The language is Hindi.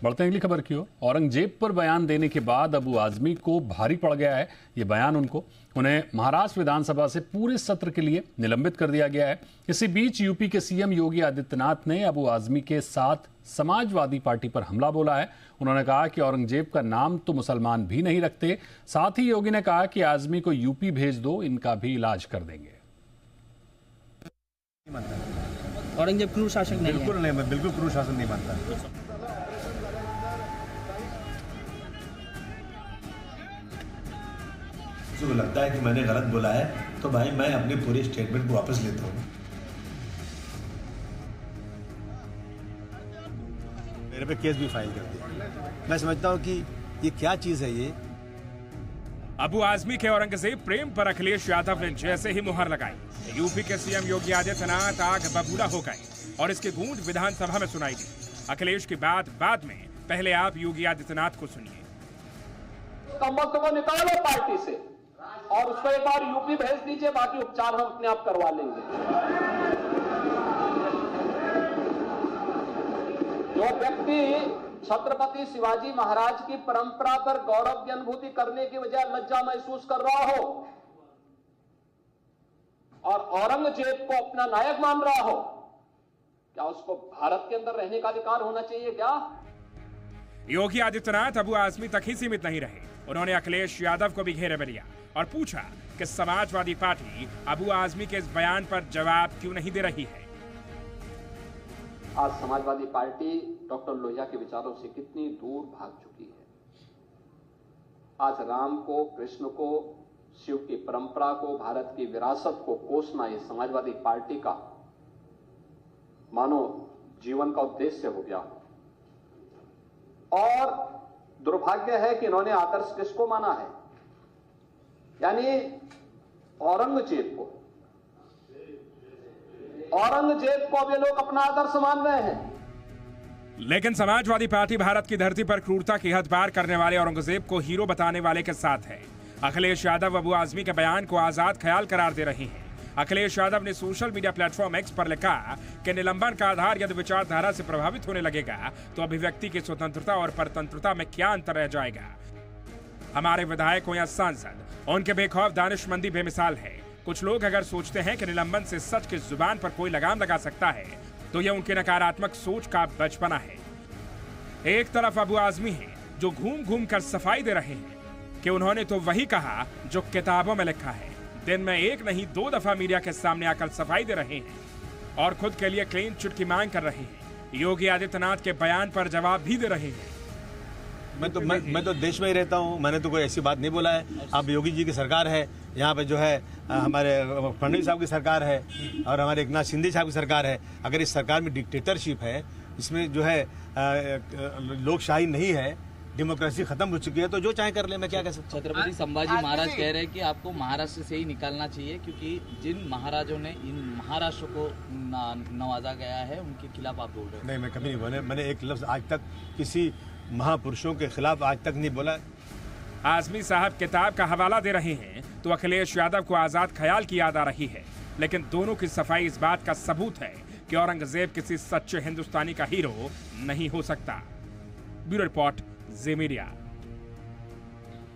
बढ़ते हैं अगली खबर की ओर। औरंगजेब पर बयान देने के बाद अबू आजमी को भारी पड़ गया है ये बयान। उन्हें महाराष्ट्र विधानसभा से पूरे सत्र के लिए निलंबित कर दिया गया है। इसी बीच यूपी के सीएम योगी आदित्यनाथ ने अबू आजमी के साथ समाजवादी पार्टी पर हमला बोला है। उन्होंने कहा कि औरंगजेब का नाम तो मुसलमान भी नहीं रखते। साथ ही योगी ने कहा कि आजमी को यूपी भेज दो, इनका भी इलाज कर देंगे। औरंगजेब क्रूर शासक नहीं है। बिल्कुल नहीं, मैं बिल्कुल क्रूर शासन नहीं मानता। किसी को लगता है कि मैंने गलत बोला है तो भाई मैं अपनी पूरी स्टेटमेंट को वापस लेता हूँ। मेरे पे केस भी फाइल कर दिया। मैं समझता हूँ कि ये क्या चीज है ये। अबू आजमी के औरंगजेब प्रेम पर अखिलेश यादव ने जैसे ही मुहर लगाई, यूपी के सीएम योगी आदित्यनाथ आग बबूला हो गए और इसकी गूंज विधानसभा में सुनाई दी। अखिलेश की बात बाद में, पहले आप योगी आदित्यनाथ को सुनिए। कमबख्त को निकालो पार्टी से और उसको एक बार यूपी भेज दीजिए, बाकी उपचार हम अपने आप करवा लेंगे। जो व्यक्ति छत्रपति शिवाजी महाराज की परंपरा पर गौरव की अनुभूति करने की बजाय लज्जा महसूस कर रहा हो और औरंगजेब को अपना नायक मान रहा हो, क्या उसको भारत के अंदर रहने का अधिकार होना चाहिए क्या? योगी आदित्यनाथ अबू आजमी तक ही सीमित नहीं रहे। उन्होंने अखिलेश यादव को भी घेरे में लिया और पूछा कि समाजवादी पार्टी अबू आजमी के इस बयान पर जवाब क्यों नहीं दे रही है। आज समाजवादी पार्टी डॉक्टर लोहिया के विचारों से कितनी दूर भाग चुकी है। आज राम को, कृष्ण को, शिव की परंपरा को, भारत की विरासत को कोसना ये समाजवादी पार्टी का मानो जीवन का उद्देश्य हो गया। और दुर्भाग्य है कि इन्होंने आदर्श किसको माना है, यानी औरंगजेब को। औरंगजेब को अब ये लोग अपना आदर्श मान रहे हैं। लेकिन समाजवादी पार्टी भारत की धरती पर क्रूरता की हद पार करने वाले औरंगजेब को हीरो बताने वाले के साथ है। अखिलेश यादव अबू आजमी के बयान को आजाद ख्याल करार दे रहे हैं। अखिलेश यादव ने सोशल मीडिया प्लेटफॉर्म एक्स पर लिखा कि निलंबन का आधार यदि विचारधारा से प्रभावित होने लगेगा तो अभिव्यक्ति की स्वतंत्रता और परतंत्रता में क्या अंतर रह जाएगा। हमारे विधायकों या सांसद, उनके बेखौफ दानिशमंदी बेमिसाल है। कुछ लोग अगर सोचते हैं कि निलंबन से सच की जुबान पर कोई लगाम लगा सकता है तो यह उनकी नकारात्मक सोच का बचपना है। एक तरफ अबू आजमी है जो घूम घूम कर सफाई दे रहे हैं कि उन्होंने तो वही कहा जो किताबों में लिखा है। दिन में एक नहीं 2 दफा मीडिया के सामने आकर सफाई दे रहे हैं और खुद के लिए क्लीन चिट की मांग कर रहे हैं। योगी आदित्यनाथ के बयान पर जवाब भी दे रहे हैं। मैं तो देश में ही रहता हूँ, मैंने तो कोई ऐसी बात नहीं बोला है। अब योगी जी की सरकार है, यहाँ पे जो है हमारे फडणवीस साहब की सरकार है और हमारे एकनाथ शिंदे साहब की सरकार है। अगर इस सरकार में डिक्टेटरशिप है, इसमें जो है लोकशाही नहीं है, डेमोक्रेसी खत्म हो चुकी है, तो जो चाहे कर ले, मैं क्या कह सकता हूँ। छत्रपति संभाजी महाराज कह रहे हैं कि आपको महाराष्ट्र से ही निकालना चाहिए क्योंकि जिन महाराजों ने इन महाराष्ट्र को नवाजा गया है उनके खिलाफ आप बोल रहे हैं। नहीं, मैं कभी नहीं बोले। मैंने एक लफ्ज आज तक किसी महापुरुषों के खिलाफ आज तक नहीं बोला। आजमी साहब किताब का हवाला दे रहे हैं तो अखिलेश यादव को आजाद ख्याल की याद आ रही है। लेकिन दोनों की सफाई इस बात का सबूत है कि औरंगजेब किसी सच्चे हिंदुस्तानी का हीरो नहीं हो सकता। ब्यूरो रिपोर्ट, जी मीडिया।